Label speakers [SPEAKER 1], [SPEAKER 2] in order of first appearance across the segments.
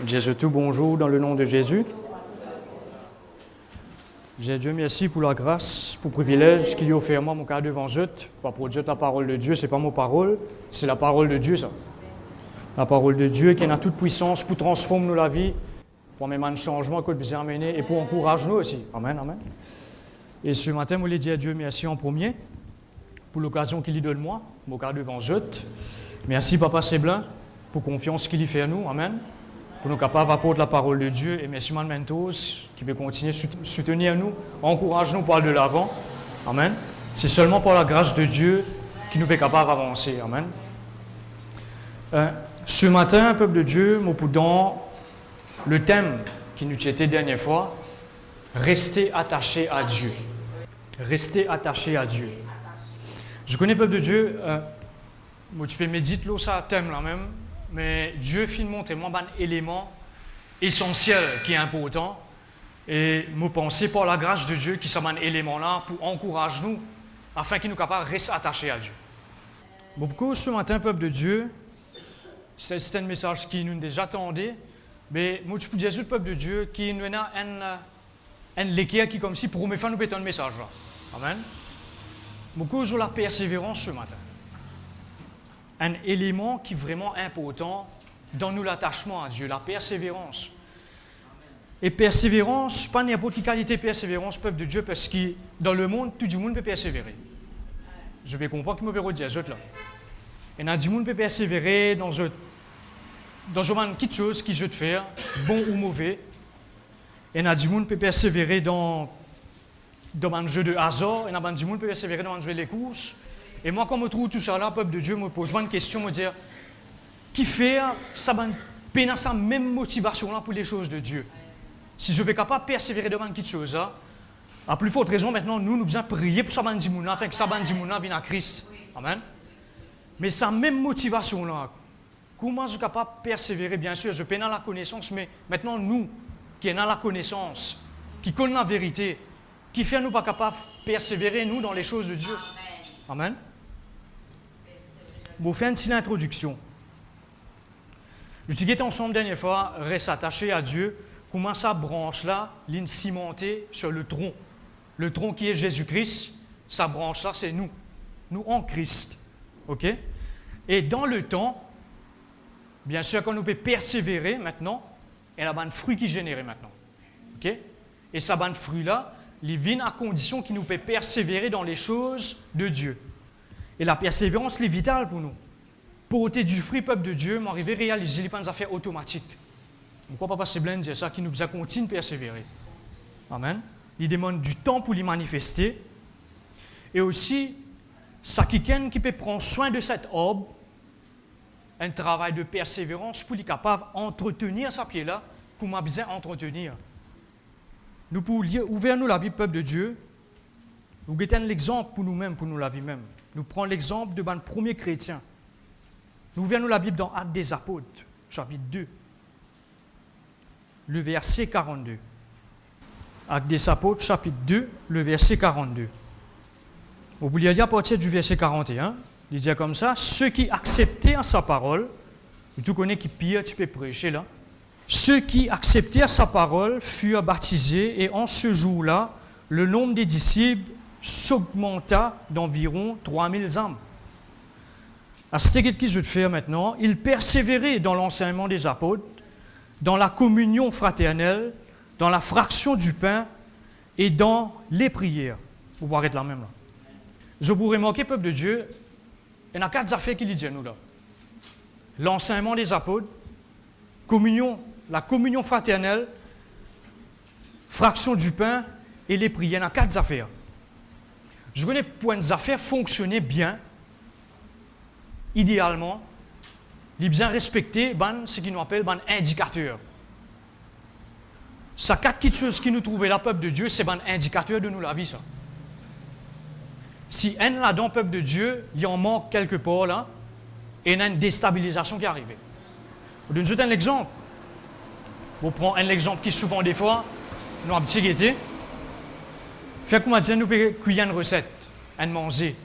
[SPEAKER 1] Jésus tout bonjour dans le nom de Jésus. J'ai Dieu merci pour la grâce, pour le privilège qu'il a offert moi mon cas devant Dieu. Pas pour Dieu la parole de Dieu, c'est pas mon parole, c'est la parole de Dieu ça. La parole de Dieu qui a toute puissance pour transformer nous la vie, pour même un changement que nous amener et pour encourager nous aussi. Amen, amen. Et ce matin, je voulais dire à Dieu merci en premier pour l'occasion qu'il lui donne moi, mon cas devant Dieu. Merci Papa Séblin pour la confiance qu'il y fait à nous. Amen. Pour nous capables d'apporter la parole de Dieu et merci Man Mentos qui peut continuer à soutenir nous, encourager nous pour aller de l'avant. Amen. C'est seulement par la grâce de Dieu qui nous est capable d'avancer. Amen. Ce matin, peuple de Dieu, dans le thème qui nous était la dernière fois, rester attaché à Dieu. Rester attaché à Dieu. Je connais peuple de Dieu, tu peux méditer ça thème là même. Mais Dieu finit montre moi un élément essentiel qui est important. Et nous pensons par la grâce de Dieu qui sont un élément là pour encourager nous afin qu'il nous capable de rester attachés à Dieu. Beaucoup ce matin, peuple de Dieu, c'est un message qui nous déjà attendait. Mais moi tu peux dire au peuple de Dieu qui nous a un léquer qui comme si pour me faire nous péter un message là. Amen. Beaucoup sur la persévérance ce matin. Un élément qui est vraiment important dans nous l'attachement à Dieu, la persévérance. Et persévérance, pas n'importe quelle qualité de persévérance, peuple de Dieu, parce que dans le monde, tout le monde peut persévérer. Je vais comprendre que je peux dire là. Et tout le monde peut persévérer dans une petite chose qui veut faire, bon ou mauvais. Et tout le monde peut persévérer dans un jeu de hasard, et tout le monde peut persévérer dans un jeu de courses. Et moi, quand je trouve tout ça là, peuple de Dieu, je me pose une question, je me dis, qui fait ça sa même motivation là pour les choses de Dieu? Si je suis capable de persévérer devant quelque chose là, à plus forte raison, maintenant, nous devons prier pour ça afin que ça vienne à Christ. Amen. Mais sa même motivation là, comment je suis capable de persévérer? Bien sûr, je peux dans la connaissance, mais maintenant, nous, qui sommes dans la connaissance, qui connaissons la vérité, qui fait nous pas capables de persévérer, nous, dans les choses de Dieu. Amen. Bon, faire une petite introduction. Je disais ensemble la dernière fois, reste attaché à Dieu. Comment sa branche-là, ligne cimentée sur le tronc. Le tronc qui est Jésus-Christ, sa branche-là, c'est nous. Nous en Christ. OK? Et dans le temps, bien sûr, quand nous pouvons persévérer maintenant, il y a un fruit qui est généré maintenant. OK? Et ça, un fruit-là, il vient à condition qu'il nous peut persévérer dans les choses de Dieu. Et la persévérance, c'est vital pour nous. Porter du fruit, peuple de Dieu, m'arriver à réaliser les affaires automatiques. Pourquoi Papa Séblin dit ça, qui nous a continué de persévérer. Amen. Il demande du temps pour les manifester. Et aussi, ça qui peut prendre soin de cet arbre, un travail de persévérance pour être capable d'entretenir sa pied-là, comme on a besoin d'entretenir. Nous pouvons ouvrir nous la Bible, peuple de Dieu. Nous avons l'exemple pour nous-mêmes, pour nous la vie même. Nous prenons l'exemple de un premier chrétien. Nous ouvrons la Bible dans Actes des Apôtres, chapitre 2, le verset 42. Actes des Apôtres, chapitre 2, le verset 42. Vous pouvez lire à partir du verset 41. Il dit comme ça, ceux qui acceptaient sa parole, tu connais qui pire, tu peux prêcher là. Ceux qui acceptèrent sa parole furent baptisés et en ce jour-là, le nombre des disciples s'augmenta d'environ 3000 âmes. À ce que je veux faire maintenant, ils persévéraient dans l'enseignement des apôtres, dans la communion fraternelle, dans la fraction du pain et dans les prières. Vous pourrez être là même là. Je vous remarquer, peuple de Dieu, il y a 4 affaires qu'il dit à nous là. L'enseignement des apôtres, la communion fraternelle, fraction du pain et les prières. Il y a 4 affaires. Je connais pour les affaires fonctionner bien, idéalement, il est bien respecté, ce qu'on appelle un indicateur. Ça 4 choses qui nous trouvent là, peuple de Dieu, c'est un indicateur de nous la vie, ça. Si un là-dedans, peuple de Dieu, il en manque quelque part là, et il y a une déstabilisation qui arrive. Je vous donne un exemple. On prend un exemple qui souvent des fois, nous avons un petit guetté. Fait qu'on m'a dit, nous pouvons cuire une recette, un manger.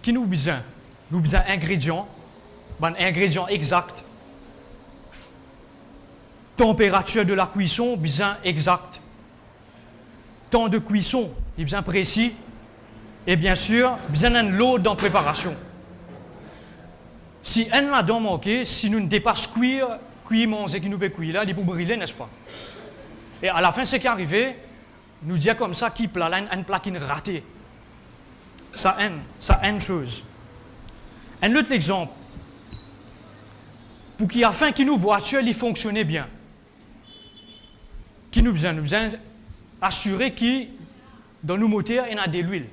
[SPEAKER 1] Qui nous besoin? Nous besoin d'ingrédients, un ingrédient exact. Température de la cuisson, bien exact. Temps de cuisson, bien précis. Et bien sûr, bien un lot dans préparation. Si un là-dedans manqué, si nous ne dépassons cuire manger qui nous peut cuire là, il peut brûler, n'est-ce pas? Et à la fin, c'est qui arrivé, nous dit comme ça, qui plat, un plat qui est raté. Ça une chose. Un autre exemple. Pour qu'il afin que nos voitures les fonctionnent bien. Qui nous besoin assurer que dans nos moteurs, il y a de l'huile.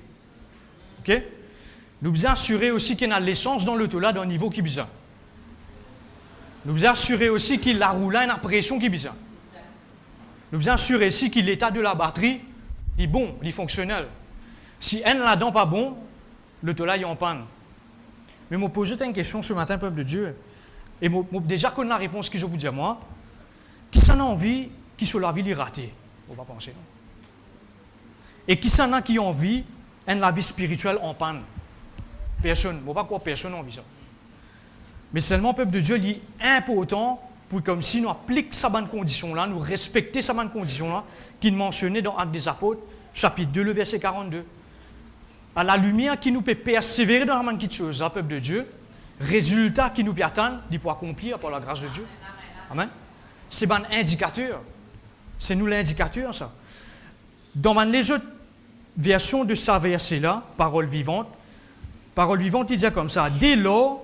[SPEAKER 1] OK? Nous besoin assurer aussi qu'il y a de l'essence dans l'auto là, dans le niveau qui besoin. Nous besoin assurer aussi qu'il la roule à une pression qui besoin. Nous besoin assurer aussi que l'état de la batterie est bon, est fonctionnel. Si elle là-dedans pas bon, l'auto là est en panne. Mais je me pose une question ce matin, peuple de Dieu. Et déjà qu'on a la réponse que je vous dis à moi, qui s'en a envie, qui sur la vie est raté. On va pas penser. Non? Et qui s'en a qui ont envie, la vie spirituelle en panne. Personne. Je ne sais pas quoi personne n'a envie ça. Mais seulement, peuple de Dieu, il est important pour comme si nous appliquions ces bonnes conditions-là, nous respecter ces bonnes conditions-là, qu'il mentionnait dans Actes des Apôtres, chapitre 2, le verset 42. À la lumière qui nous peut persévérer dans la manne de choses, hein, peuple de Dieu, résultat qui nous peut atteindre, il peut accomplir par la grâce de Dieu. Amen. C'est un indicateur. C'est nous l'indicateur, ça. Dans les autres versions de sa verset-là, parole vivante, il dit comme ça. Dès lors,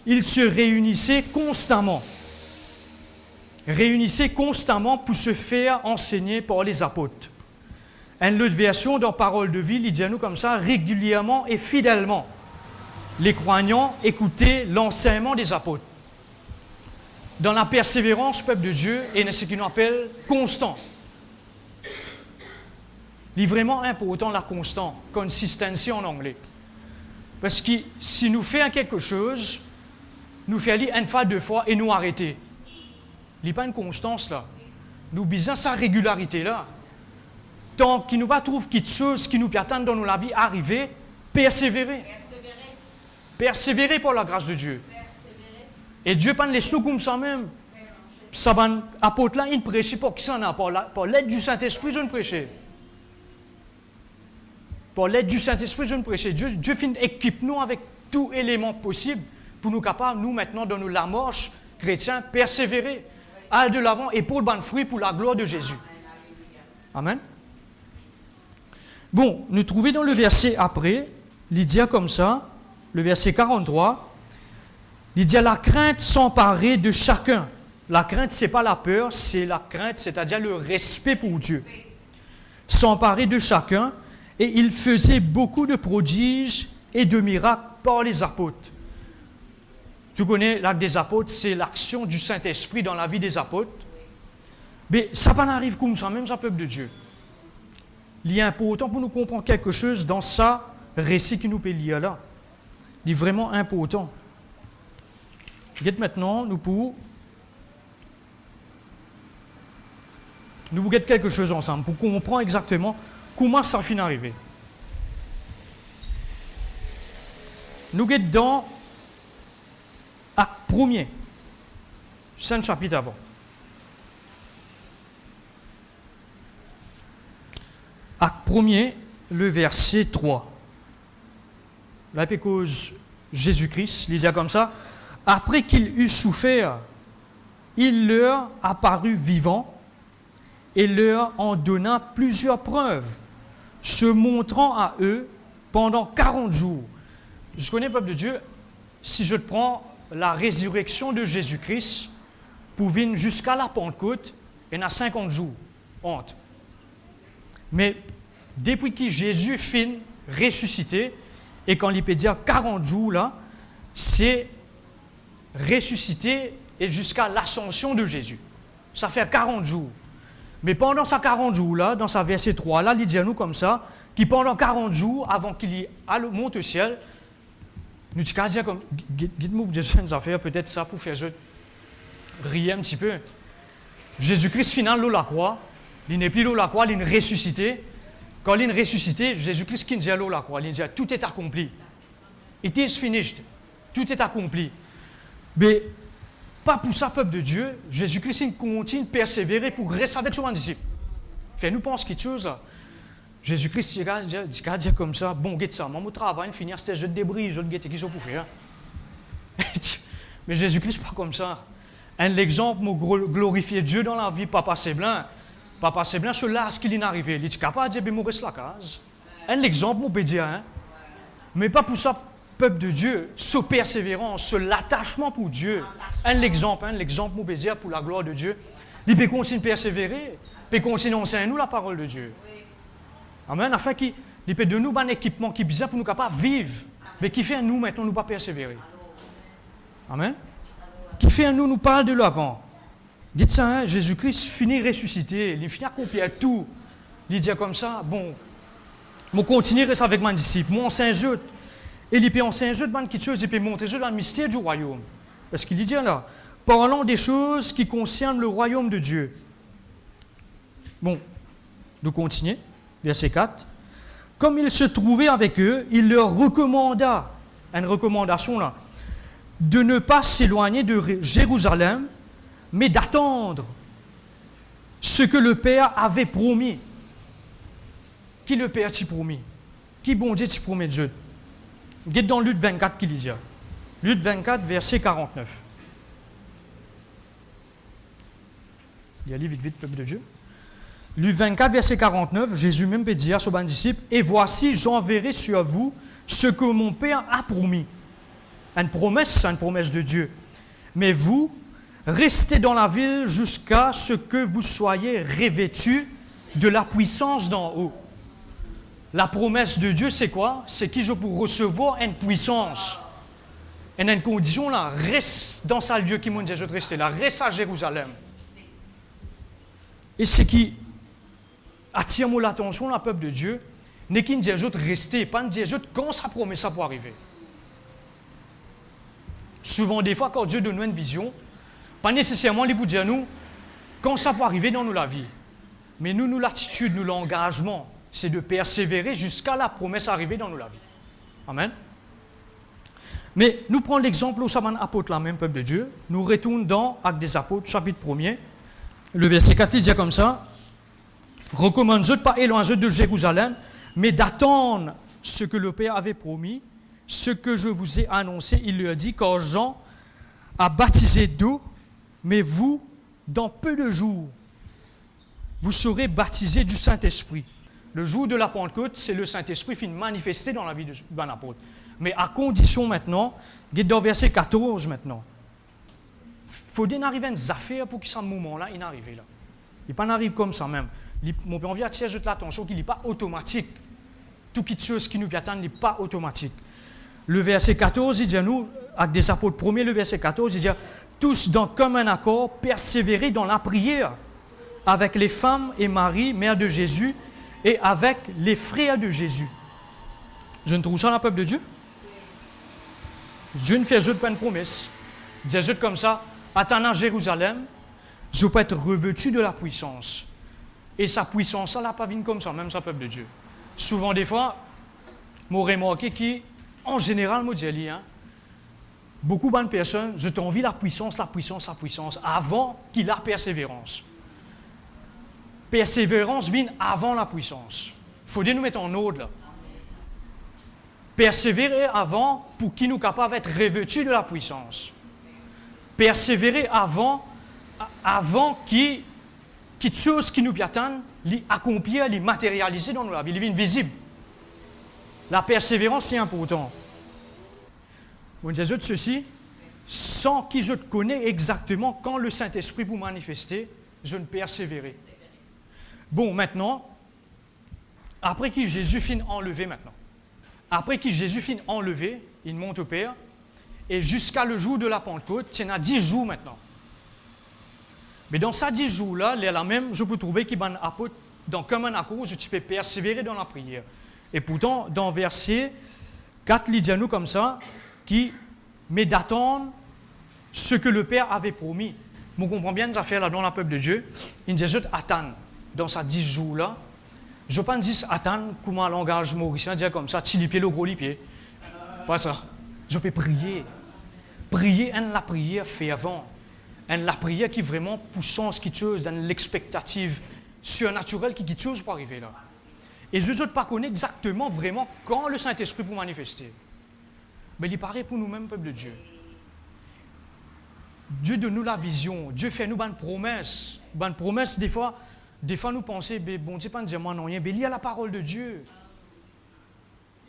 [SPEAKER 1] ils se réunissaient constamment. Réunissaient constamment pour se faire enseigner par les apôtres. Une autre version, dans Parole de vie, il dit à nous comme ça, régulièrement et fidèlement. Les croyants écoutaient l'enseignement des apôtres. Dans la persévérance, peuple de Dieu, et ce qu'il nous appelle constant. Il est vraiment important la constance, consistency en anglais. Parce que si nous faisons quelque chose, nous faisons une fois, deux fois et nous arrêter. Il n'y a pas une constance là. Nous besoin sa régularité là. Tant qu'il nous pas trouve quelque chose qui nous attend dans nos vies arriver, persévérer. Persévérer pour la grâce de Dieu. Et Dieu pas laisse nous comme ça même. Ça va apôtre là, il prêche pour qui s'en a, pour l'aide du Saint-Esprit, je ne prêcher. Pour l'aide du Saint-Esprit, je ne prêcher. Dieu équipe nous avec tout élément possible pour nous capables, nous maintenant, dans nos la marche chrétiens, persévérer, aller de l'avant et pour le bon fruit pour la gloire de Jésus. Amen. Bon, nous trouvons dans le verset après, il dit comme ça, le verset 43, il dit la crainte s'emparer de chacun. La crainte, ce n'est pas la peur, c'est la crainte, c'est-à-dire le respect pour Dieu. S'emparer de chacun, et il faisait beaucoup de prodiges et de miracles par les apôtres. Tu connais l'acte des apôtres, c'est l'action du Saint-Esprit dans la vie des apôtres. Mais ça pas arrive comme ça, même ça, peuple de Dieu. Il est important pour nous comprendre quelque chose dans ça récit qui nous peut lire là. Il est vraiment important. Regarde maintenant, nous regardons quelque chose ensemble pour comprendre exactement comment ça finit d'arriver. Nous regardons dans Acte 1er, 5 chapitres avant. Acte 1er, le verset 3. Là, parce Jésus-Christ, il dit comme ça, après qu'il eut souffert, il leur apparut vivant et leur en donna plusieurs preuves, se montrant à eux pendant 40 jours. Je connais, peuple de Dieu, si je te prends la résurrection de Jésus-Christ, pour venir jusqu'à la Pentecôte, il y en a 50 jours. Honte. Mais depuis que Jésus finit ressuscité, et quand il peut dire 40 jours là, c'est ressuscité et jusqu'à l'ascension de Jésus. Ça fait 40 jours. Mais pendant ces 40 jours-là, dans sa verset 3, là, il dit à nous comme ça, qui pendant 40 jours, avant qu'il monte au ciel, nous disons dire comme, dites-moi des affaires, peut-être ça pour faire rire un petit peu. Jésus-Christ final l'eau la croix, il n'est plus l'eau la croix, il est ressuscité. Quand il est ressuscité, Jésus-Christ qui dit à l'eau la croix, il dit tout est accompli. It is finished. Tout est accompli. Mais Pas pour ça, peuple de Dieu, Jésus-Christ il continue de persévérer pour rester avec son disciple. Fait-nous penser quelque chose. Jésus-Christ il a dit comme ça, bon, guette ça, mon travail, finir, c'était je débris, je guette qui sont pour faire. Mais Jésus-Christ pas comme ça. Un exemple, glorifier Dieu dans la vie, Papa Séblin. Papa Séblin, cela, ce qu'il est arrivé. Il est capable de dire, mais reste la case. Un exemple, mon pédia, hein. Mais pas pour ça, peuple de Dieu, ce persévérance, ce l'attachement pour Dieu. Un exemple, mon pédia, pour la gloire de Dieu. Il peut continuer de persévérer, il peut continuer d'enseigner nous la parole de Dieu. Amen. Afin qu'il peut donner nous un équipement qui est bizarre pour nous capables de vivre. Mais qui fait nous maintenant, nous pas persévérer. Amen. Qui fait nous parle de l'avant. Dites ça, hein, Jésus-Christ finit ressuscité, il finit accomplir tout. Il dit comme ça, bon, je continue à rester avec mon disciple, moi enseigne je. Et il peut enseigner je de quelque chose, il peut montrer je dans le mystère du royaume. Parce qu'il dit là, parlons des choses qui concernent le royaume de Dieu. Bon, nous continuons, verset 4. Comme il se trouvait avec eux, il leur recommanda, une recommandation là, de ne pas s'éloigner de Jérusalem, mais d'attendre ce que le Père avait promis. Qui le Père t'a promis? Qui bon Dieu t'a promis Dieu? Regarde dans Luc 24 qu'il dit. Luc 24, verset 49. Il y a vite, vite, peuple de Dieu. Luc 24, verset 49, Jésus même peut dire à son disciple, et voici, j'enverrai sur vous ce que mon Père a promis. Une promesse de Dieu. Mais vous, restez dans la ville jusqu'à ce que vous soyez revêtus de la puissance d'en haut. La promesse de Dieu, c'est quoi? C'est qu'il faut pour recevoir une puissance. Et une condition là, reste dans ce lieu qui m'a dit de rester là, reste à Jérusalem. Et ce qui attire l'attention, le peuple de Dieu, n'est qu'il dit de rester, pas de dire quand ça promet ça pour arriver. Souvent, des fois, quand Dieu donne nous une vision, pas nécessairement il pour dire nous quand ça peut arriver dans la vie. Mais nous, l'attitude, nous, l'engagement, c'est de persévérer jusqu'à la promesse arriver dans la vie. Amen. Mais nous prenons l'exemple où ça va apôtre la même peuple de Dieu. Nous retournons dans Actes des Apôtres, chapitre 1er. Le verset 4, il dit comme ça. Recommande-je de pas éloigner de Jérusalem, mais d'attendre ce que le Père avait promis, ce que je vous ai annoncé. Il lui a dit, quand Jean a baptisé d'eau, mais vous, dans peu de jours, vous serez baptisés du Saint-Esprit. Le jour de la Pentecôte, c'est le Saint-Esprit qui est manifesté dans la vie de bon apôtre. Mais à condition maintenant, dans verset 14 maintenant, il faut arriver à une affaire pour que ce moment-là, il n'arrive là. Il pas arrive comme ça même. Mon père, on vient attirer l'attention qu'il n'est pas automatique. Tout ce qui nous attend n'est pas automatique. Le verset 14, il dit à nous, avec des apôtres premiers, le verset 14, il dit tous dans commun accord, persévérer dans la prière avec les femmes et Marie, mère de Jésus, et avec les frères de Jésus. Je ne trouve ça dans le peuple de Dieu. Dieu ne fait pas une promesse. Il dit comme ça, attendant Jérusalem, je peux être revêtu de la puissance. Et sa puissance, ça n'a pas venu comme ça, même ça, peuple de Dieu. Souvent, des fois, m'aurais remarqué qu'en général, moi, dis, hein, beaucoup de personnes, je t'envie la puissance, avant qu'il a persévérance. Persévérance vient avant la puissance. Il faut nous mettre en ordre là. Persévérer avant pour qu'il nous capable d'être revêtus de la puissance. Persévérer avant qu'il quelque chose qui nous attend, l'accomplir, les matérialiser dans la vie, les visible. La persévérance, c'est important. Bon, Jésus de ceci, sans que je te connais exactement quand le Saint-Esprit vous manifester, je ne persévérerai. Bon, maintenant, après que Jésus finit enlevé maintenant, après que Jésus finit enlevé, il monte au Père, et jusqu'à le jour de la Pentecôte, il y en a 10 jours maintenant. Mais dans ces 10 jours-là, il y a la même, je peux trouver qu'il y a un apôtre, comme un accord, où tu peux persévérer dans la prière. Et pourtant, dans verset 4, il dit à nous comme ça, qui mais d'attendre ce que le Père avait promis. Vous comprenez bien les affaires là dans le peuple de Dieu. Il dit juste attendre dans ces 10 jours-là. Je ne peux pas dire attendre comme un langage mauricien, dire comme ça, tilipier le gros lipier. Pas ça. Je peux prier. Prier, la prière fait avant. La prière qui est vraiment poussant ce qui chose dans l'expectative surnaturelle qui chose pour arriver là. Et je ne pas connaître exactement vraiment quand le Saint-Esprit pour manifester. Mais il paraît pour nous-mêmes, peuple de Dieu. Dieu donne nous la vision, Dieu fait nous une promesse. Une promesse, des fois nous pensons, bon Dieu, pas nous dire moi non rien, mais il y a la parole de Dieu.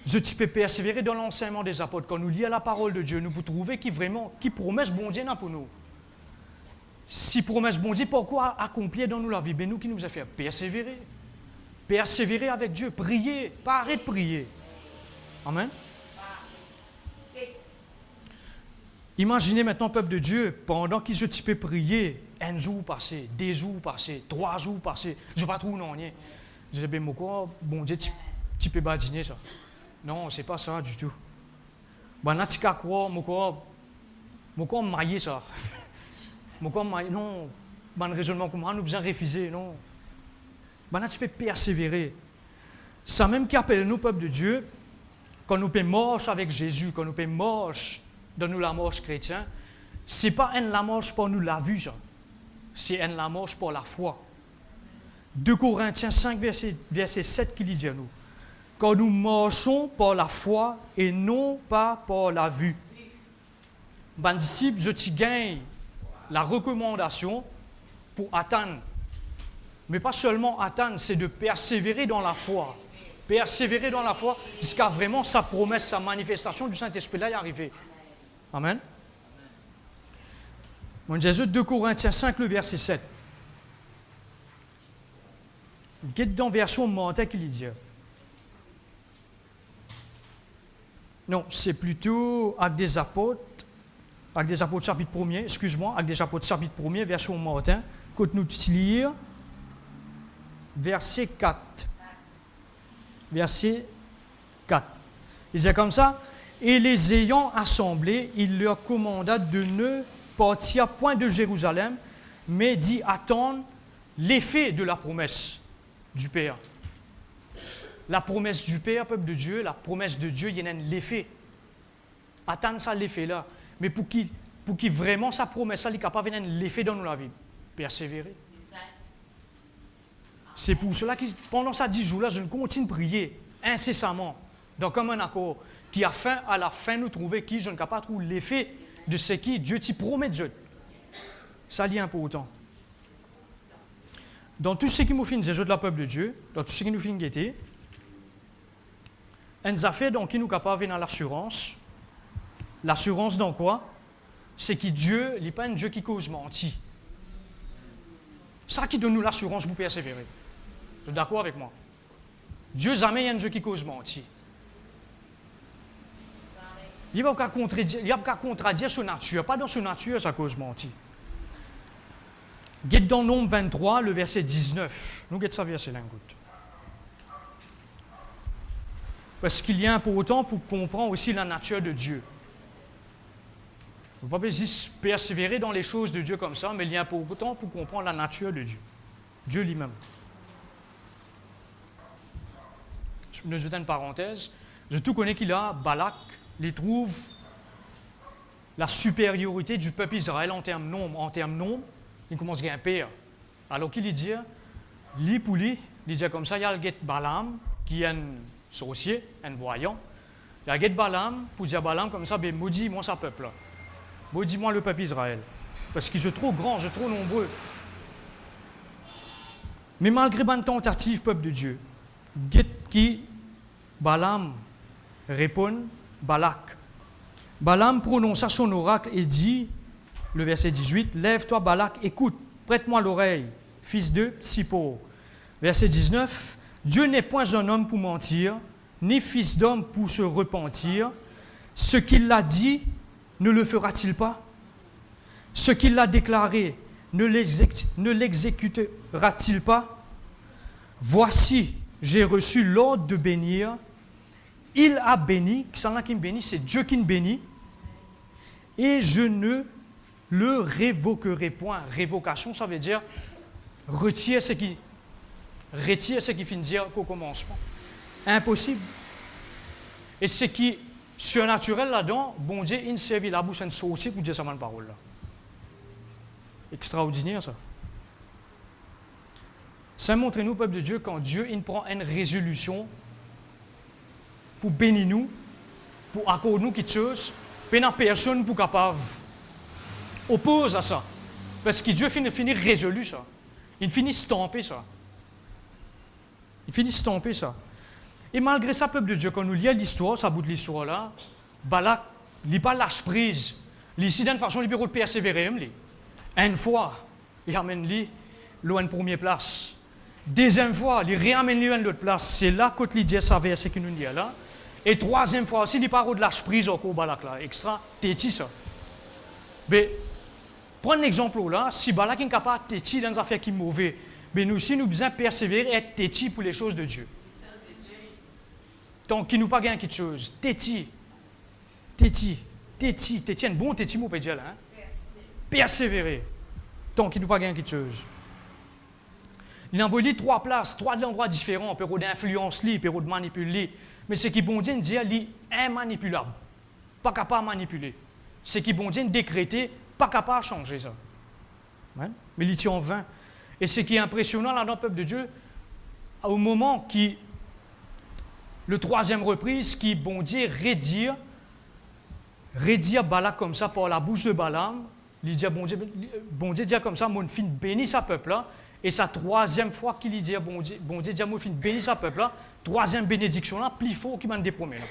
[SPEAKER 1] Je peux persévérer dans l'enseignement des apôtres. Quand nous lisons la parole de Dieu, nous pouvons trouver qui promesse bon Dieu n'a pour nous. Si promesse bon Dieu, pourquoi accomplir dans nous la vie? Ben nous qui nous a fait persévérer. Persévérer avec Dieu, prier, pas arrêter de prier. Amen. Imaginez maintenant, peuple de Dieu, pendant qu'ils se type prier, un jour passé, 2 jours passés, 3 jours passés, je ne sais pas trop non rien. Je dis, ben quoi, bon Dieu, tu peux badiner ça. Non, c'est pas ça du tout. Ben là, tu crois, moi mailler ça. Non, ben raisonnement comme moi, nous besoin refuser, non. Ben là, tu peux persévérer. Ça même qui appelle nous, peuple de Dieu, quand nous pouvons marcher avec Jésus, quand nous pouvons marcher dans nous la marche chrétienne, ce n'est pas la marche pour nous la vue, c'est la marche pour la foi. 2 Corinthiens 5, verset 7 qui dit à nous, quand nous marchons par la foi et non pas par la vue. Ben disciple, je t'y gagne la recommandation pour atteindre. Mais pas seulement atteindre, c'est de persévérer dans la foi. Persévérer dans la foi jusqu'à vraiment sa promesse, sa manifestation du Saint-Esprit là y arriver. Amen. Mon Jésus, 2 Corinthiens 5, le verset 7. Guide dans la version Montagne qui dit. Non, c'est plutôt Actes des Apôtres chapitre 1er, excuse-moi, Actes des Apôtres chapitre 1er, version Montagne, quand nous lire, verset 4. Verset 4. Il dit comme ça, et les ayant assemblés, il leur commanda de ne partir point de Jérusalem, mais d'y attendre l'effet de la promesse du Père. La promesse du Père, peuple de Dieu, la promesse de Dieu, il y a l'effet. Attendre ça, l'effet-là. Mais pour qui vraiment sa promesse, ça, il est capable de l'effet dans la vie. Persévérer. C'est pour cela que pendant ces 10 jours-là, je continue de prier incessamment, dans comme un accord, qui a fin à la fin nous trouver qui je ne peux pas trouver l'effet de ce qui Dieu t'y promet de Dieu. Ça est important. Dans tout ce qui nous fait des jeux de la peuple de Dieu, dans tout ce qui nous fait guetter, une affaire dans qui nous sommes capables dans l'assurance. L'assurance dans quoi? C'est que Dieu n'est pas un Dieu qui cause mentir. Ça qui donne nous l'assurance pour persévérer. Vous êtes d'accord avec moi? Dieu jamais un Dieu qui cause mentir. Il n'y a pas qu'à contredire sa nature. Pas dans sa nature, ça cause mentir. Guette dans Nombre 23, le verset 19. Nous guette ça verset là, écoute. Parce qu'il y a important pour comprendre aussi la nature de Dieu. Vous ne pouvez pas juste persévérer dans les choses de Dieu comme ça, mais il y a important pour comprendre la nature de Dieu. Dieu lui-même. Je me jeter une parenthèse. Je tout connais qu'il a, Balak, il trouve la supériorité du peuple Israël en termes nombre, il commence à grimper. Alors qu'il dit, il dit comme ça, il y a le guet Balaam, qui est un sorcier, un voyant. Il y a le guet Balaam, pour dire Balaam comme ça, ben maudis-moi ce peuple-là. Maudis-moi le peuple Israël. Parce qu'ils sont trop grands, ils sont trop nombreux. Mais malgré une tentative, peuple de Dieu, guet qui Balaam répond, Balak. Balaam prononça son oracle et dit, le verset 18, « Lève-toi, Balak, écoute, prête-moi l'oreille, fils de Tsippor. » Verset 19, « Dieu n'est point un homme pour mentir, ni fils d'homme pour se repentir. Ce qu'il a dit, ne le fera-t-il pas? Ce qu'il a déclaré, ne l'exécutera-t-il pas? Voici, j'ai reçu l'ordre de bénir. Il a béni, c'est là qui me bénit, c'est Dieu qui me bénit, et je ne le révoquerai point. Révocation, ça veut dire retire ce qui finit de dire qu'au commencement. Impossible. Et ce qui est surnaturel là-dedans, bon Dieu, il ne servit la bouche à une sortie pour dire ça dans parole là. Extraordinaire, ça. Ça montre nous, peuple de Dieu, quand Dieu il prend une résolution pour bénir nous, pour accorder nous quelque chose, puis il n'y a personne pour capable oppose à ça. Parce que Dieu finit résolu ça. Il finit stamper ça. Il finit stamper ça. Et malgré ça, peuple de Dieu, quand nous lisons l'histoire, ça bout de l'histoire là, Balak, il n'est pas lâche prise. Ici, d'une façon, il peut persévérer. Une fois, il ramène lui à une première place. Deuxième fois, il ramène lui à une autre place. C'est là que il dit ça verset qui nous dit là. Et troisième fois aussi, il parle de lâche prise au Balak là. Extra, téti ça. Mais, prenez un exemple là, si Balak est capable de téti dans des affaires qui sont mauvaises, mais nous aussi, nous devons persévérer et être téti pour les choses de Dieu. Tant qu'il nous pas gagné quelque chose, téti, un bon téti, mon pédial, hein? Persévérer, tant qu'il nous pas gagné quelque chose. Il a envoyé 3 places, 3 endroits différents, pour d'influence, pour de manipuler. Mais ce qui bon Dieu dit, il est immanipulable, pas capable de manipuler. Ce qui bon Dieu décrété, pas capable de changer ça. Ouais? Mais il tient en vain. Et ce qui est impressionnant là dans le peuple de Dieu, au moment qui le troisième reprise, qui bon Dieu redire Balak comme ça par la bouche de Balaam, il dit bon Dieu dit comme ça, mon fils bénit sa peuple là, et sa troisième fois qu'il dit bon Dieu dit mon fils bénit sa peuple là, troisième bénédiction là, plus fort qu'il m'a dépromis là.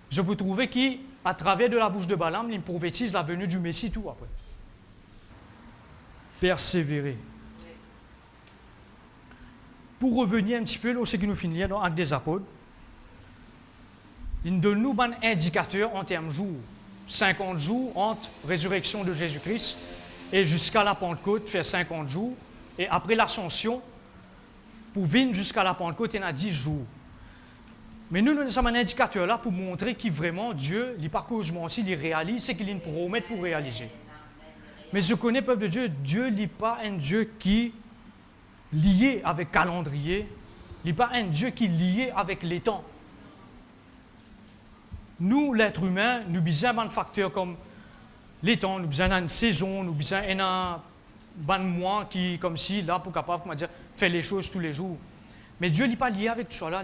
[SPEAKER 1] Je peux trouver qu'à travers de la bouche de Balaam, il prophétise la venue du Messie tout après. Persévérer. Pour revenir un petit peu là, ce qui nous finit dans Actes des Apôtres, il donne nous un indicateur en termes de jours. 50 jours entre résurrection de Jésus-Christ et jusqu'à la Pentecôte, fait 50 jours. Et après l'ascension, pour venir jusqu'à la Pentecôte, il y en a 10 jours. Mais nous avons un indicateur là pour montrer que vraiment Dieu, il n'est pas cause menti, il réalise ce qu'il nous promet pour réaliser. Mais je connais, peuple de Dieu, Dieu n'est pas un Dieu qui est lié avec calendrier, il n'est pas un Dieu qui est lié avec les temps. Nous, l'être humain, nous avons un facteur comme les temps, nous avons une saison, nous avons un mois qui, comme si, là, pour capable, comment dire, faire les choses tous les jours. Mais Dieu n'est pas lié avec tout ça là.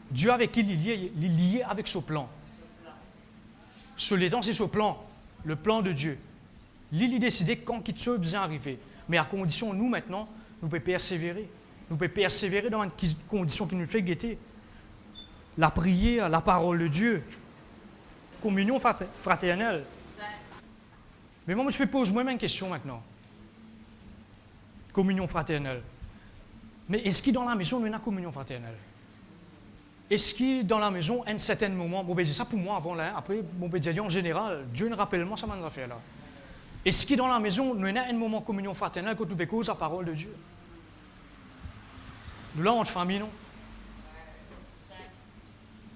[SPEAKER 1] Dieu avec qui il est lié avec ce plan. Sur les temps, c'est ce plan, le plan de Dieu. Il a décidé quand il soit bien arrivé. Mais à condition, nous, maintenant, nous pouvons persévérer. Nous pouvons persévérer dans une condition qui nous fait guetter. La prière, la parole de Dieu. Communion fraternelle. Mais moi, je peux poser moi-même une question maintenant. Communion fraternelle. Mais est-ce qu'il dans la maison, il y a une communion fraternelle? Est-ce qu'il dans la maison, à un certain moment, bon, ben, ça pour moi avant là, après, bon, ben, en général, Dieu ne rappelle moi ça m'a affaire là. Est-ce qu'il dans la maison, il y a un moment de communion fraternelle quand nous écoutons la parole de Dieu? Nous là, entre famille, non?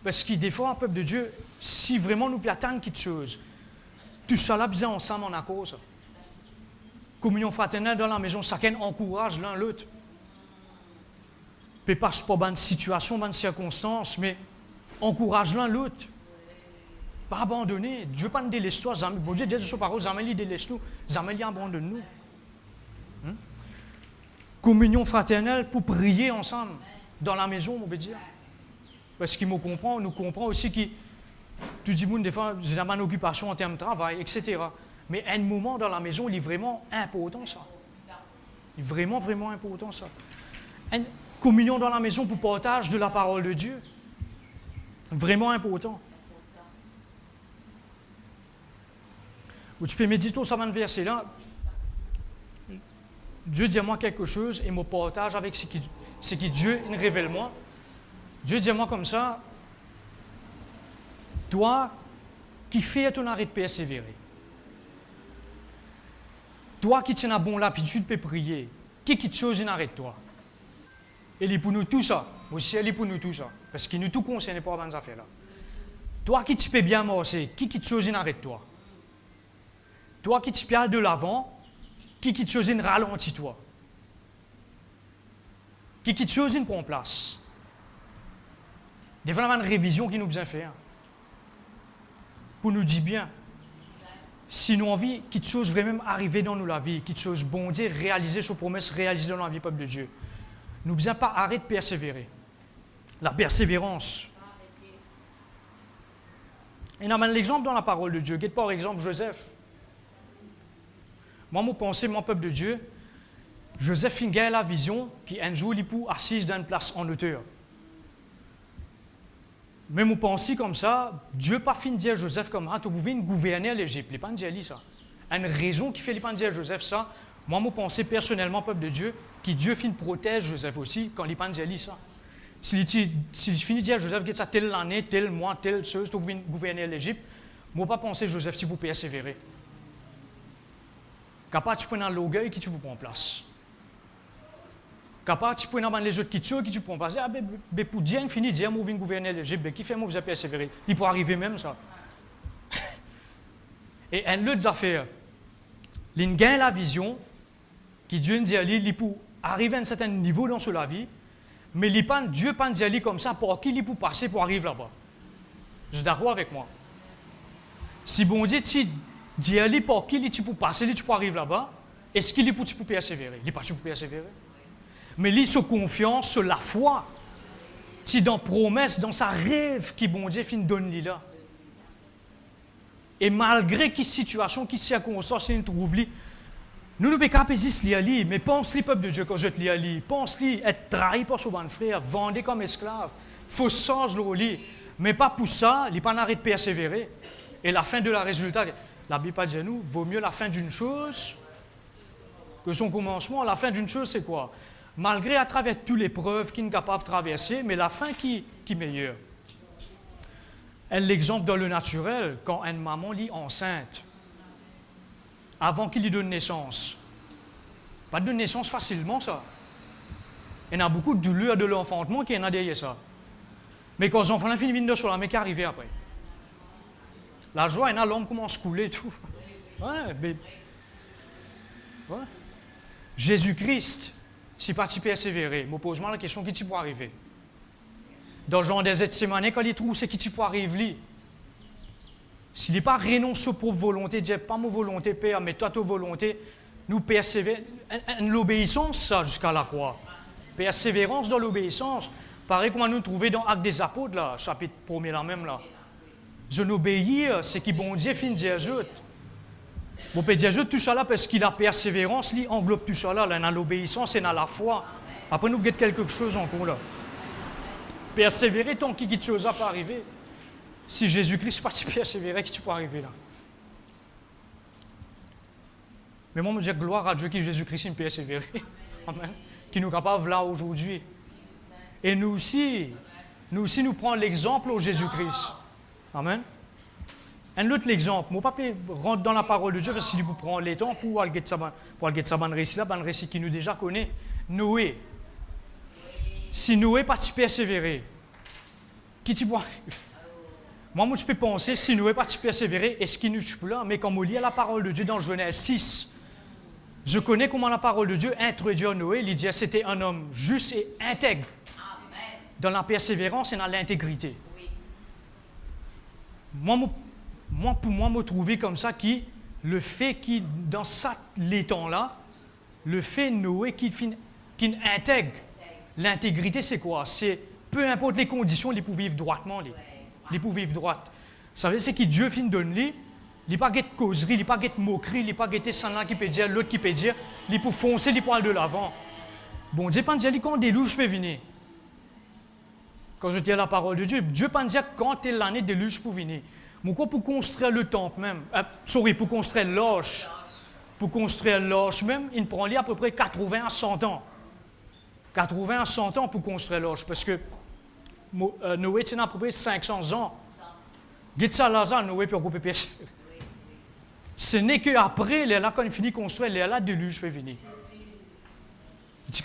[SPEAKER 1] Parce que des fois, un peuple de Dieu, si vraiment nous attendons quelque chose, tout ça là, bien ensemble en accord. Ça. Communion fraternelle dans la maison, chacun encourage l'un l'autre. Peut pas pas une situation, une circonstance, mais encourage l'un l'autre. Pas abandonner. Dieu pas nous délaisse toi, bon Dieu dit sur parole, jamais il délaisse nous, jamais il abandonne nous. Communion fraternelle pour prier ensemble dans la maison, on peut dire. Parce qu'il nous comprend aussi que tu dis, des fois, j'ai une occupation en termes de travail, etc. Mais un moment dans la maison, il est vraiment important, ça. Il est vraiment, vraiment important, ça. Une communion dans la maison pour partage de la parole de Dieu. Vraiment important. Ou tu peux méditer sur ce verset-là. Dieu dit à moi quelque chose et me partage avec ce que Dieu il révèle moi. Dieu dit à moi comme ça, toi qui fais ton arrêt de persévérer, toi qui tiens la bonne habitude de prier, qui te chose in arrête toi? Il est pour nous tout ça, aussi il est pour nous tout ça, parce qu'il nous tout concerne pas dans ces affaires-là. Toi qui peux bien marcher, qui te chose in arrête toi? Toi qui te piales de l'avant, qui te chose in ralentit toi? Qui te chose in prend place? Des fois, on a une révision qui nous besoin faire. Pour nous dire bien, si nous envie quelque chose vraiment arriver dans nous la vie, quelque chose bon Dieu, réaliser ses promesses, réaliser dans la vie peuple de Dieu, nous ne besoin pas arrêter de persévérer. La persévérance. Et on amène l'exemple dans la parole de Dieu. Par exemple, Joseph. Moi, je pense, mon peuple de Dieu, Joseph il a la vision, puis un jour, il peut assis dans une place en hauteur. Mais je pense comme ça, Dieu n'a pas fini de dire à Joseph comme ça, tu pouvais gouverner l'Égypte. Il n'a pas dit ça. Une raison qui fait qu'il n'a pas dit à Joseph ça, moi, je pense personnellement, peuple de Dieu, que Dieu finit protège Joseph aussi quand il n'a pas dit ça. S'il finit de dire à Joseph que ça telle année, tel mois, telle chose, tu pouvais gouverner l'Égypte, moi, je ne pense pas Joseph si vous persévérer. Capable, tu prends l'orgueil qui tu vous prends place. Capable, tu prends les autres qui tu prends place. Ah, mais pour Dieu, fini, Dieu, moi, je gouverner l'Égypte, qui fait moi, vous persévérer. Il peut arriver même ça. Et une autre affaire, il gagne la vision, qui Dieu dit à lui, il peut arriver à un certain niveau dans la vie, mais Dieu ne pense pas comme ça pour qui il peut passer pour arriver là-bas. Je suis d'accord avec moi. Si bon Dieu, tu dis à lui pour qui tu peux passer, tu peux arriver là-bas, est-ce qu'il peut persévérer? Il n'est pas tu peux persévérer. Mais lui, sur confiance, sur la foi, si dans promesse, dans sa rêve qui bon Dieu fin donne lui là. Et malgré quelle situation, quelle circonstance il trouve lui, nous ne pouvons pas pésister lui, mais pense-lui, peuple de Dieu, quand je te lis à lui, pense-lui être trahi par son bon frère, vendu comme esclave, faut changer le lit, mais pas pour ça, il n'est pas arrêté de persévérer. Et la fin de la résultat, la Bible pas dit à nous, vaut mieux la fin d'une chose que son commencement. La fin d'une chose, c'est quoi? Malgré à travers toutes les preuves qu'il est capable de traverser, mais la fin qui est meilleure. L'exemple dans le naturel, quand une maman lit enceinte, avant qu'il lui donne naissance. Pas de naissance facilement, ça. Il y en a beaucoup de douleurs de l'enfantement qui en a derrière ça. Mais quand les enfants finissent de sur la, mais qui arrive après. La joie, il y en a l'homme commence à couler et tout. Ouais, mais... ouais. Jésus-Christ, si pas tu persévérer, me pose-moi la question qui tu peux arriver. Dans le genre des Gethsémane, quand il trouve c'est qui tu peux arriver, s'il n'est pas renoncé aux propres volontés, dire pas ma volonté, Père, mais toi ta volonté, nous persévérons. L'obéissance, ça, jusqu'à la croix. Persévérance dans l'obéissance. Pareil comme nous trouver dans Actes des Apôtres, là, chapitre 1er, là même, là. Je n'obéis, c'est qui bon Dieu fin Dieu ajoute. Bon, peut Dieu ajoute tout ça là parce qu'il a persévérance, il englobe tout ça là, dans l'obéissance et dans la foi. Après, nous guette quelque chose encore là. Persévérer tant qu'il y a quelque chose à pas arriver. Si Jésus-Christ n'est pas persévérer, qui tu peux arriver là? Mais moi, je me dis gloire à Dieu qui Jésus-Christ est persévéré. Amen. Qui nous est capable là aujourd'hui. Et nous aussi, nous prenons l'exemple au Jésus-Christ. Amen. Un autre exemple, mon papa rentre dans la parole de Dieu parce qu'il prend les temps pour aller ça ban récit là, ban récit qui nous déjà connaît. Noé. Si Noé pas persévérer, qui tu vois? Moi, je peux penser, si Noé pas persévérer, est-ce qu'il nous tue là? Mais quand on lit la parole de Dieu dans Genèse 6, je connais comment la parole de Dieu introduit Noé. Il dit c'était un homme juste et intègre. Dans la persévérance et dans l'intégrité. Pour moi, me trouver comme ça, le fait qu'il, dans les temps-là, le fait Noé qui intègre. L'intégrité, c'est quoi? C'est peu importe les conditions, il peut vivre droitement. Il peut vivre droite. Ça veut dire c'est que Dieu fin donne lui, il n'est pas de causerie, il n'est pas de moquerie, il n'est pas de ça qui peut dire, l'autre qui peut dire, il peut foncer, il peut aller de l'avant. Bon, Dieu pense dire quand des louches peuvent venir. Quand je dis la parole de Dieu, Dieu pense dire quand est l'année des louches pour venir. Mais quoi pour construire le temple même, pour construire l'arche. Pour construire l'arche même, il prend à peu près 80 à 100 ans. 80 à 100 ans pour construire l'arche, parce que Noé tient à peu près 500 ans. Dites ça Lazare, Noé peut couper pièce. Ce n'est qu'après, là, quand il finit de construire, là, déluge peut venir. Tu es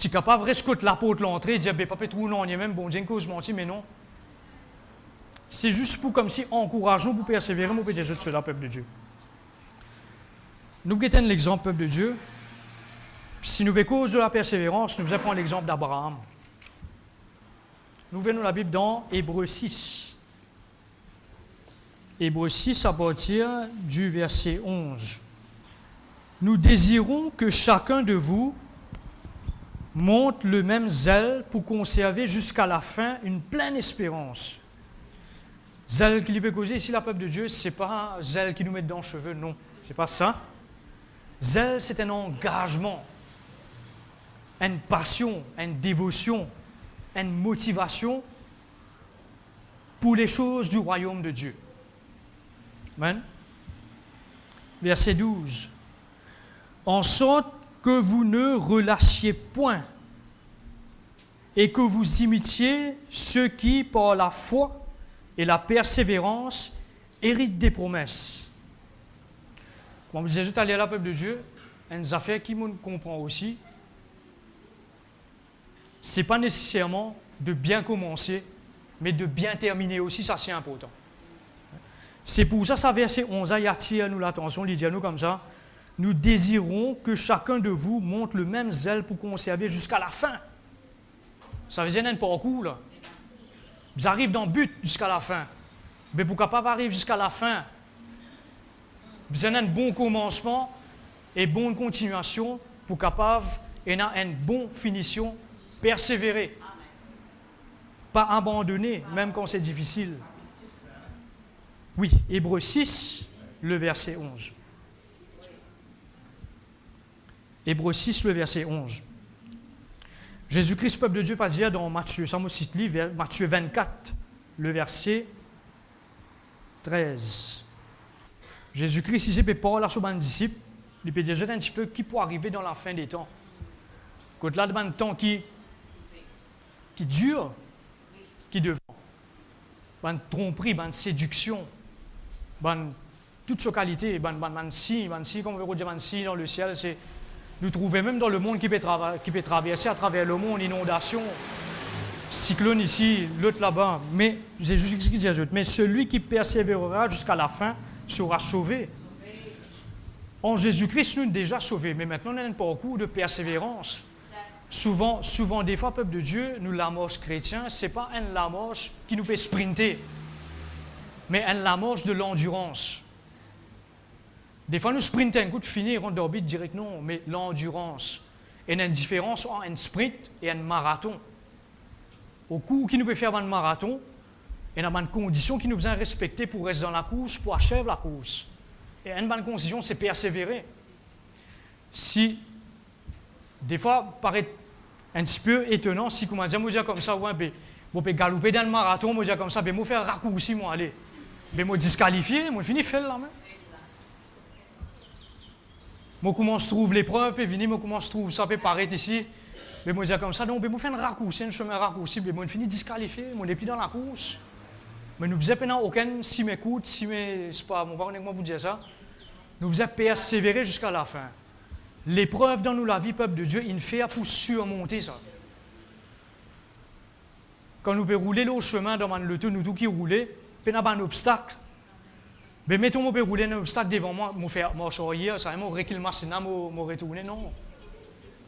[SPEAKER 1] capable de rester l'apôtre l'entrée et dire, ben, papa, tout non, il y a même bon Dieu cause menti, mais non. C'est juste pour comme si encourageons pour persévérer, mon petit Dieu de cela, peuple de Dieu. Nous guettons l'exemple, peuple de Dieu. Si nous cause de la persévérance, nous allons prendre l'exemple d'Abraham. Nous venons la Bible dans Hébreux 6. Hébreux 6 à partir du verset 11. Nous désirons que chacun de vous montre le même zèle pour conserver jusqu'à la fin une pleine espérance. Zèle qui peut causer ici, la peuple de Dieu, ce n'est pas un zèle qui nous met dans les cheveux, non, ce n'est pas ça. Zèle, c'est un engagement, une passion, une dévotion, une motivation pour les choses du royaume de Dieu. Amen. Verset 12. En sorte que vous ne relâchiez point et que vous imitiez ceux qui, par la foi et la persévérance, héritent des promesses. Comme je disais tout à l'heure, la peuple de Dieu, une affaire qui me comprend aussi, ce n'est pas nécessairement de bien commencer, mais de bien terminer aussi, ça c'est important. C'est pour ça, ça verset 11, il attire nous l'attention, il dit à nous comme ça, nous désirons que chacun de vous montre le même zèle pour conserver jusqu'à la fin. Ça veut dire un parcours, là. Vous arrivez dans le but jusqu'à la fin. Mais pour capable arriver jusqu'à la fin, vous avez un bon commencement et bonne continuation pour capable et une bonne finition, persévérer. Pas abandonner, même quand c'est difficile. Oui, Hébreux 6, le verset 11. Hébreux 6, le verset 11. Jésus-Christ, peuple de Dieu, pas dire dans Matthieu, ça me cite Matthieu 24, le verset 13. Jésus-Christ, ici, peut parler à ses disciples, il peut dire un petit peu qui peut arriver dans la fin des temps. Quand là, un temps qui dure, qui devant, une tromperie, une séduction, toute sa qualité, si, comme on veut dire, si dans le ciel, c'est nous trouver même dans le monde qui peut traverser à travers le monde, inondation, cyclone ici, l'autre là-bas. Mais Jésus qui dit, mais celui qui persévérera jusqu'à la fin sera sauvé. En Jésus-Christ, nous sommes déjà sauvés, mais maintenant on a un parcours de persévérance. Souvent, des fois, peuple de Dieu, nous l'amorce chrétien, ce n'est pas un l'amorce qui nous fait sprinter, mais un l'amorce de l'endurance. Des fois, nous sprintons un coup de fini et on d'orbite direct, non, mais l'endurance. Il y a une différence entre un sprint et un marathon. Au coup qui nous peut faire un marathon, il y a une condition qui nous besoin respecter pour rester dans la course, pour achever la course. Et une bonne condition, c'est persévérer. Si, des fois, paraît un petit peu étonnant, si, comment dire comme ça, ouais, ben, je peux galoper dans le marathon, je dire comme ça, ben, je faire raccourci, moi, allez. Ben, je disqualifier, je finis faire là, même. Moi, comment je trouve l'épreuve, puis venir, moi, comment je trouve ça peut paraître ici. Mais moi, je dis comme ça, donc, je fais un raccourci, un chemin raccourci, mais moi, je finis disqualifié, moi, je n'est plus dans la course. Mais nous faisons pendant aucun, si m'écoute, si mes, c'est pas, mon parent, moi, vous dire ça, nous faisons persévérer jusqu'à la fin. L'épreuve dans nous, la vie, peuple de Dieu, il fait pour surmonter ça. Quand nous pouvons rouler le chemin dans le temps, nous tous qui roulons, puis nous avons un obstacle. Mais mettons, je peux rouler un obstacle devant moi, je faire marche arrière, ça va, je recule ma scène, je retourne, non.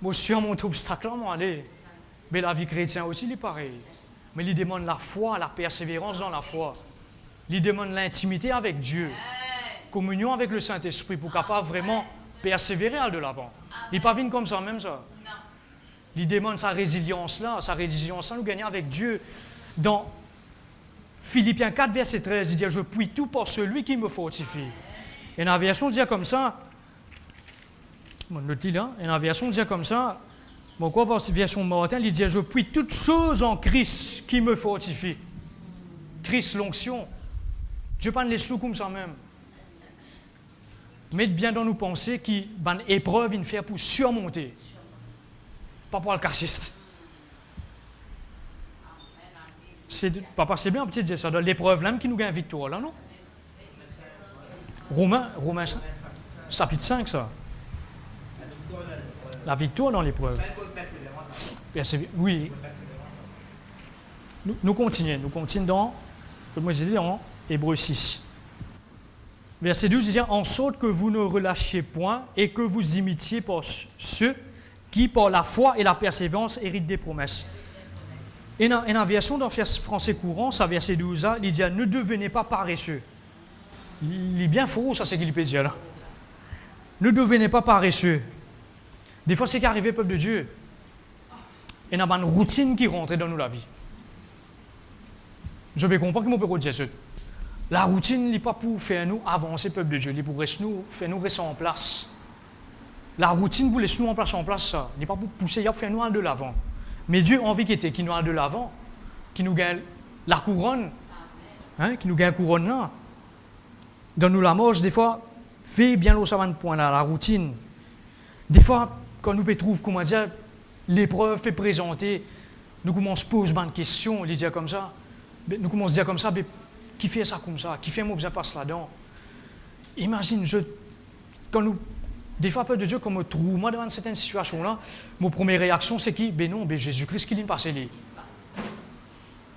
[SPEAKER 1] Je surmonte l'obstacle, moi, allez. Mais la vie chrétienne aussi, il est pareil. Mais il demande la foi, la persévérance dans la foi. Il demande l'intimité avec Dieu, communion avec le Saint-Esprit pour capable vraiment persévérer de l'avant. Il n'est pas venu comme ça, même ça. Il demande sa résilience-là, nous gagnons avec Dieu. Dans Philippiens 4, verset 13, il dit « Je puis tout pour celui qui me fortifie ». Et dans la version, il dit comme ça, et dans la version, il dit comme ça, pourquoi dans la version Martin, il dit « Je puis toutes choses en Christ qui me fortifie ». Christ, l'onction. Dieu ne pas les sous comme ça même. Mettez bien dans nos pensées qui, ben, épreuve, il fait pour surmonter. Pas pour le casser. Papa, c'est bien petit de dire ça. Dans l'épreuve là qui nous gagne victoire, là, non? Romains, chapitre 5, ça. La victoire dans l'épreuve. Oui. Nous continuons dans, comme moi j'ai dit, en Hébreux 6. Verset 12, il dit « En sorte que vous ne relâchiez point et que vous imitiez par ceux qui, par la foi et la persévérance, héritent des promesses. » Et dans la version dans français courant, ça verset 12, il dit « Ne devenez pas paresseux. » Il est bien faux, ça, c'est qu'il peut dire là. Ne devenez pas paresseux. Des fois, c'est qu'arrivé, peuple de Dieu, il y a une routine qui rentre dans nous la vie. Je peux comprendre que mon père dit la routine n'est pas pour faire nous avancer, peuple de Dieu, il est pour faire nous rester en place. La routine pour laisser nous en place, ça n'est pas pour pousser, il faire nous aller de l'avant. Mais Dieu a envie qu'il nous aille de l'avant, qu'il nous gagne la couronne, hein, qu'il nous gagne la couronne là. Dans nous la marche, des fois, fait bien au savant point là, la routine. Des fois, quand nous trouvons, comment dire, l'épreuve peut présenter, nous commençons à poser des questions, les dire comme ça. Nous commençons à dire comme ça, mais qui fait ça comme ça? Qui fait moi besoin de passer là-dedans? Imagine, quand nous, des fois, peu de Dieu, quand je me trouve moi devant certaines situations-là, ma première réaction, c'est qui? Ben non, ben Jésus-Christ qui l'est passé là.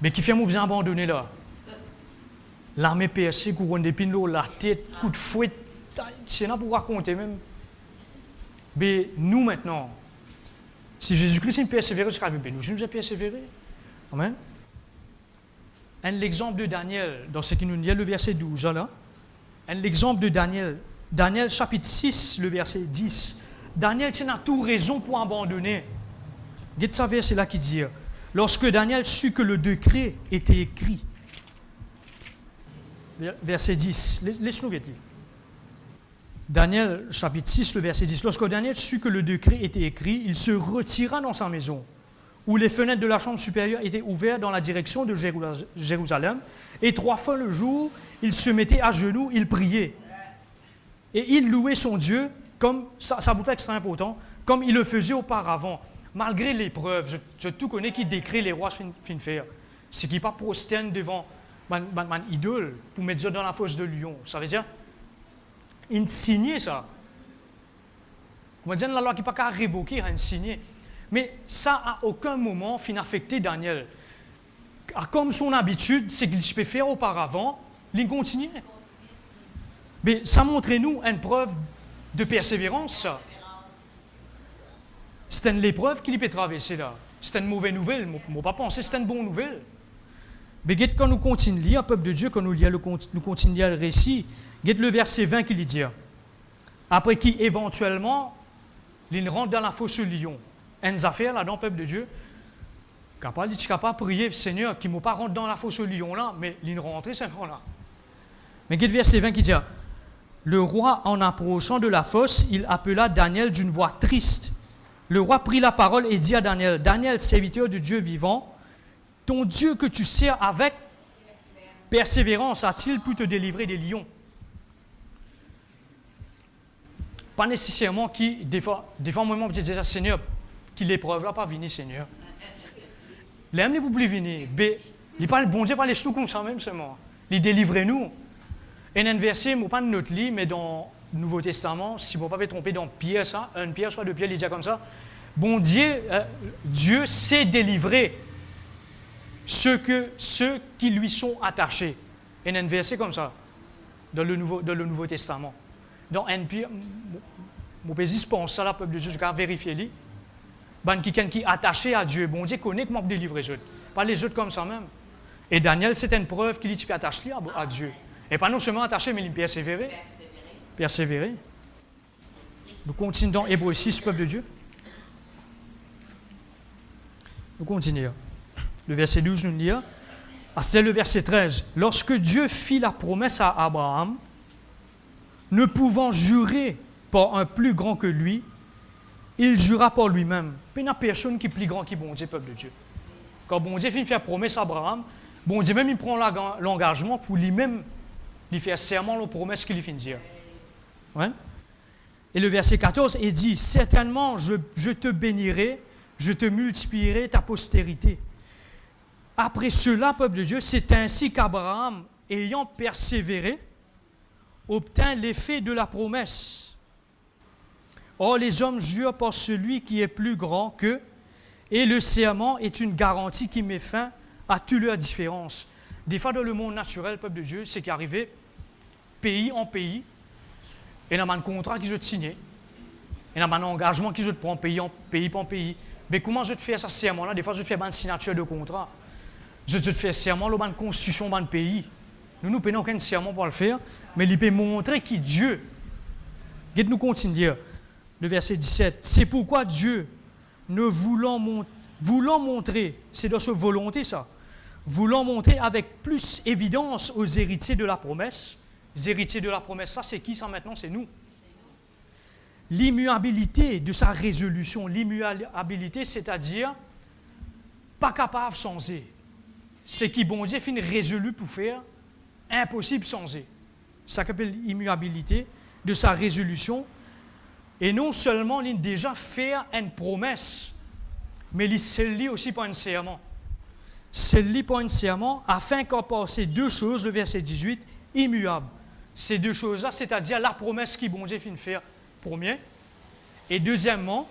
[SPEAKER 1] Mais qui fait moi besoin d'abandonner là? L'armée percée, couronne d'épines, la tête, coup de fouet, c'est là pour raconter même. Mais nous maintenant, si Jésus-Christ est persévéré, c'est ben nous sommes persévérés. Amen. L'exemple de Daniel, dans ce qui nous dit le verset 12, là. L'exemple de Daniel. Daniel chapitre 6, le verset 10. Daniel a tout raison pour abandonner. Regardez ce verset là qui dit, lorsque Daniel sut que le décret était écrit, verset 10, laisse-nous lire. Daniel chapitre 6, le verset 10. Lorsque Daniel sut que le décret était écrit, il se retira dans sa maison, où les fenêtres de la chambre supérieure étaient ouvertes dans la direction de Jérusalem, et 3 fois le jour, il se mettait à genoux, il priait. Et il louait son Dieu, comme, ça vous est extrêmement important, comme il le faisait auparavant. Malgré l'épreuve, je tout connais qui décrit les rois fin faire. C'est qu'il ne pas prosterne devant man idole pour mettre ça dans la fosse de lion. Ça veut dire, il signait ça. Comment dire, la loi qui n'est pas qu'à révoquer, il signé. Mais ça, à aucun moment, fin affecté Daniel. Comme son habitude, c'est qu'il peut faire auparavant, il continue. Mais ça montre nous une preuve de persévérance, ça. C'est une l'épreuve qu'il peut traverser là. C'est une mauvaise nouvelle. Je ne pas penser c'est une bonne nouvelle. Mais quand nous continuons à lire, peuple de Dieu, quand nous continuons à lire le récit, le verset 20 qui dit, après qui éventuellement, il rentre dans la fosse au lion. Une affaire là-dedans, peuple de Dieu, capable de prier, Seigneur, qui ne m'a pas rentré dans la fosse au lion là, mais il rentre seulement là. Mais le verset 20 qui dit, le roi, en approchant de la fosse, il appela Daniel d'une voix triste. Le roi prit la parole et dit à Daniel, Daniel, serviteur de Dieu vivant, ton Dieu que tu sers avec persévérance a-t-il pu te délivrer des lions? Pas nécessairement qui, des fois moi, je dis, Seigneur, qui l'épreuve là, pas venir, Seigneur. L'aime ne peut plus venir. Il parle, bon Dieu, pas les sous comme ça même seulement. Il délivre nous. Et un verset, je ne pas de notre livre, mais dans le Nouveau Testament, si je ne pas me tromper dans Pierre, ça, 1 Pierre, soit 2 Pierre, il dit comme ça. Bon Dieu, Dieu sait délivrer ceux qui lui sont attachés. Et il y a un verset comme ça, dans le Nouveau Testament. Dans 1 Pierre, mon pays pense ça, là, peuple de Dieu, je vais vérifier. Quelqu'un qui est attaché à Dieu, bon Dieu connaît comment délivrer les autres. Pas les autres comme ça même. Et Daniel, c'est une preuve qu'il est attaché à Dieu. Et pas non seulement attaché, mais il persévérait. Persévérer. Nous continuons dans Hébreux 6, peuple de Dieu. Nous continuons. Le verset 12 nous dit, c'est le verset 13. Lorsque Dieu fit la promesse à Abraham, ne pouvant jurer par un plus grand que lui, il jura par lui-même. Il n'y a personne qui est plus grand que bon Dieu, peuple de Dieu. Quand bon Dieu finit de faire promesse à Abraham, bon Dieu même il prend l'engagement pour lui-même lui faire serment la promesse qu'il finit de dire. Ouais? Et le verset 14, il dit, certainement je te bénirai, je te multiplierai ta postérité. Après cela, peuple de Dieu, c'est ainsi qu'Abraham, ayant persévéré, obtint l'effet de la promesse. Or, les hommes jurent par celui qui est plus grand qu'eux, et le serment est une garantie qui met fin à toute leur différence. Des fois, dans le monde naturel, peuple de Dieu, c'est qu'arrivé, pays en pays, et il y a un contrat qui se signé, il y a un engagement qui se prend pays en pays. Mais comment je te fais ce serment-là? Des fois, je te fais une signature de contrat. Je te fais serment, une constitution d'un pays. Nous prenons aucun serment pour le faire, mais il peut montrer qui Dieu. Regarde, nous continuons. Le verset 17. C'est pourquoi Dieu, ne voulant montrer, c'est dans sa volonté ça, voulant montrer avec plus évidence aux héritiers de la promesse. Les héritiers de la promesse, ça c'est qui ça maintenant? C'est nous. L'immuabilité de sa résolution. L'immuabilité, c'est-à-dire pas capable de changer. C'est qui bon Dieu finit résolu pour faire, impossible de changer. Ça s'appelle l'immuabilité de sa résolution. Et non seulement il a déjà fait une promesse, mais il se lie aussi par un serment. Se lie par un serment afin qu'on passe deux choses, le verset 18, immuable. Ces deux choses-là, c'est-à-dire la promesse qui bon Dieu finit faire, premier. Et deuxièmement,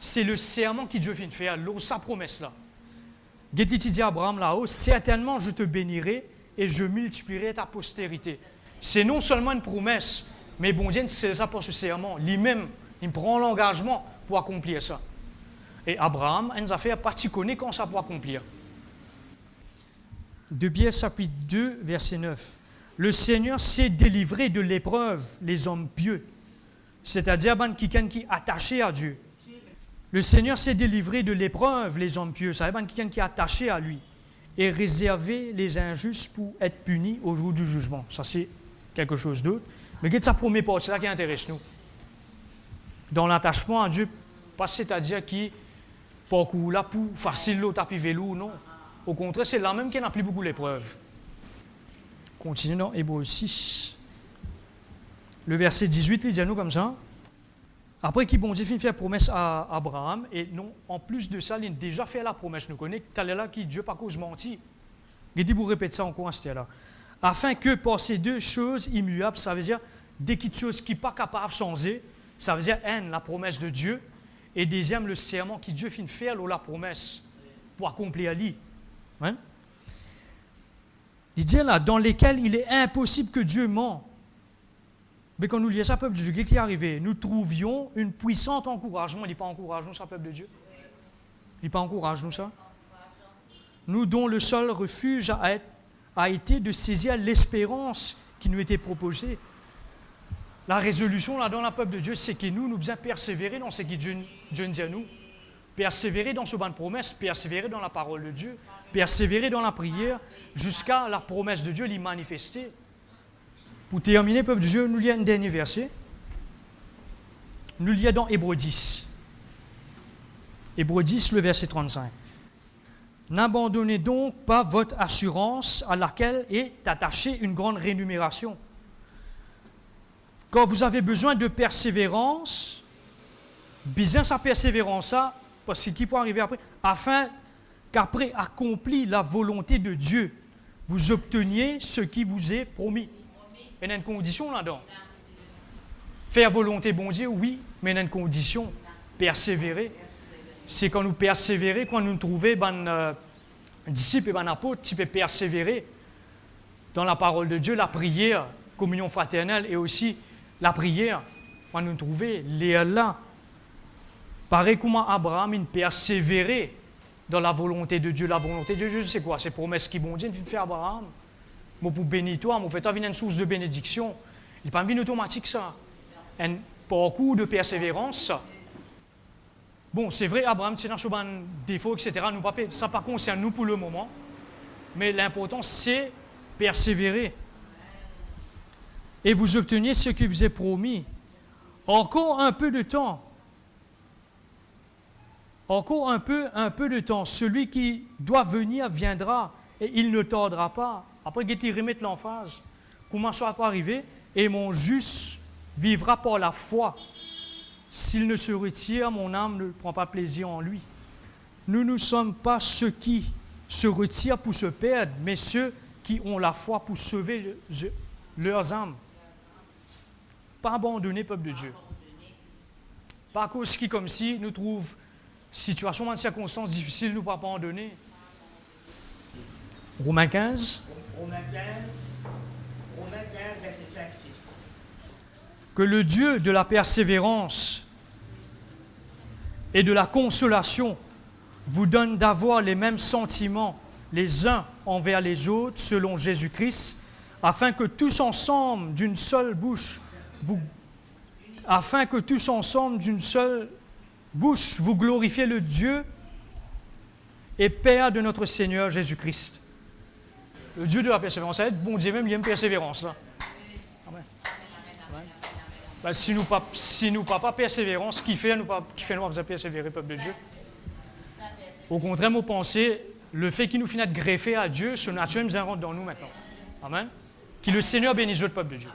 [SPEAKER 1] c'est le serment qui Dieu finit faire, sa promesse-là. Qu'est-ce qu'il dit à Abraham là-haut? Certainement je te bénirai et je multiplierai ta postérité. C'est non seulement une promesse, mais bon Dieu, c'est ça pour ce serment. Lui-même, il prend l'engagement pour accomplir ça. Et Abraham, il a fait un parti connu quand ça pour accomplir. De Pierre chapitre 2, verset 9. Le Seigneur s'est délivré de l'épreuve, les hommes pieux. C'est-à-dire quelqu'un qui est attaché à Dieu. Le Seigneur s'est délivré de l'épreuve, les hommes pieux. C'est-à-dire quelqu'un qui est attaché à lui. Et réservé les injustes pour être punis au jour du jugement. Ça, c'est quelque chose d'autre. Mais qu'est-ce que ça promet pas? C'est ça qui intéresse nous. Dans l'attachement à Dieu, pas c'est-à-dire qui pas là pour facile l'autre tapis vélo, non. Au contraire, c'est là même qu'il n'a plus beaucoup l'épreuve. Continuons dans Hébreux 6. Le verset 18, il dit à nous comme ça. Après qu'il bon Dieu finit de faire promesse à Abraham, et non, en plus de ça, il a déjà fait la promesse. Nous connaissons, tel est là qui Dieu pas cause menti. Il dit vous répétez ça encore, c'était là. Afin que par ces deux choses immuables, ça veut dire des petites choses qui ne sont pas capables de changer, ça veut dire la promesse de Dieu, et deuxième, le serment qui Dieu finit de faire, la promesse, pour accomplir lui. Hein? Il dit là, dans lesquels il est impossible que Dieu ment. Mais quand nous lisons ça, peuple de Dieu, qu'est-ce qui est arrivé? Nous trouvions une puissante encouragement. Il n'est pas encourage nous, ça, peuple de Dieu. Il n'est pas encourage nous, ça. Nous dont le seul refuge a été de saisir l'espérance qui nous était proposée. La résolution là dans le peuple de Dieu, c'est que nous devons persévérer dans ce que Dieu nous dit à nous. Persévérer dans ce banc de promesses, persévérer dans la parole de Dieu, persévérer dans la prière, jusqu'à la promesse de Dieu l'y manifester. Pour terminer, peuple de Dieu, nous lisons un dernier verset. Nous lisons dans Hébreux 10. Hébreux 10, le verset 35. N'abandonnez donc pas votre assurance à laquelle est attachée une grande rémunération. Quand vous avez besoin de persévérance, bien sa persévérance, ça, parce qu'il peut arriver après, afin qu'après accompli la volonté de Dieu, vous obteniez ce qui vous est promis. Il y a une condition là-dedans. Faire volonté, bon Dieu, oui, mais il y a une condition. Persévérer. C'est quand nous persévérer, quand nous trouvons disciples et apôtres, qui peuvent persévérer dans la parole de Dieu, la prière, communion fraternelle et aussi la prière, quand nous trouvons les là. Pareil comment Abraham il persévérait dans la volonté de Dieu. La volonté de Dieu, c'est quoi? C'est promesse qui bon Dieu vient faire Abraham. Moi, pour bénir toi, moi, fait une source de bénédiction. Il n'est pas une automatique, ça. Un parcours de persévérance, ça. Bon, c'est vrai, Abraham, c'est un défaut, etc. Nous, ça pas concerne nous pour le moment. Mais l'important, c'est persévérer. Et vous obteniez ce qui vous est promis. Encore un peu de temps. Encore un peu de temps. Celui qui doit venir viendra et il ne tardera pas. Après, il remet l'emphase. Comment ça va arriver? Et mon juste vivra par la foi. S'il ne se retire, mon âme ne prend pas plaisir en lui. Nous ne sommes pas ceux qui se retirent pour se perdre, mais ceux qui ont la foi pour sauver leurs âmes. Pas abandonner, peuple de Dieu. Pas à cause qui, comme si, nous trouvent situation de circonstances difficiles, nous pas abandonner. Romains 15.
[SPEAKER 2] Romains 15, verset 5-6.
[SPEAKER 1] Que le Dieu de la persévérance et de la consolation vous donne d'avoir les mêmes sentiments les uns envers les autres selon Jésus-Christ, afin que tous ensemble, d'une seule bouche, vous glorifiez le Dieu et Père de notre Seigneur Jésus-Christ. Le Dieu de la persévérance, ça va être bon Dieu même, il y a une persévérance là. Amen. Amen. Ben, si nous pas persévérance, qui fait nous pas persévérer, peuple de Dieu? Au contraire, moi pensez, le fait qu'il nous finisse de greffer à Dieu, ce naturel nous rentre dans nous maintenant. Amen. Que le Seigneur bénisse le peuple de Dieu.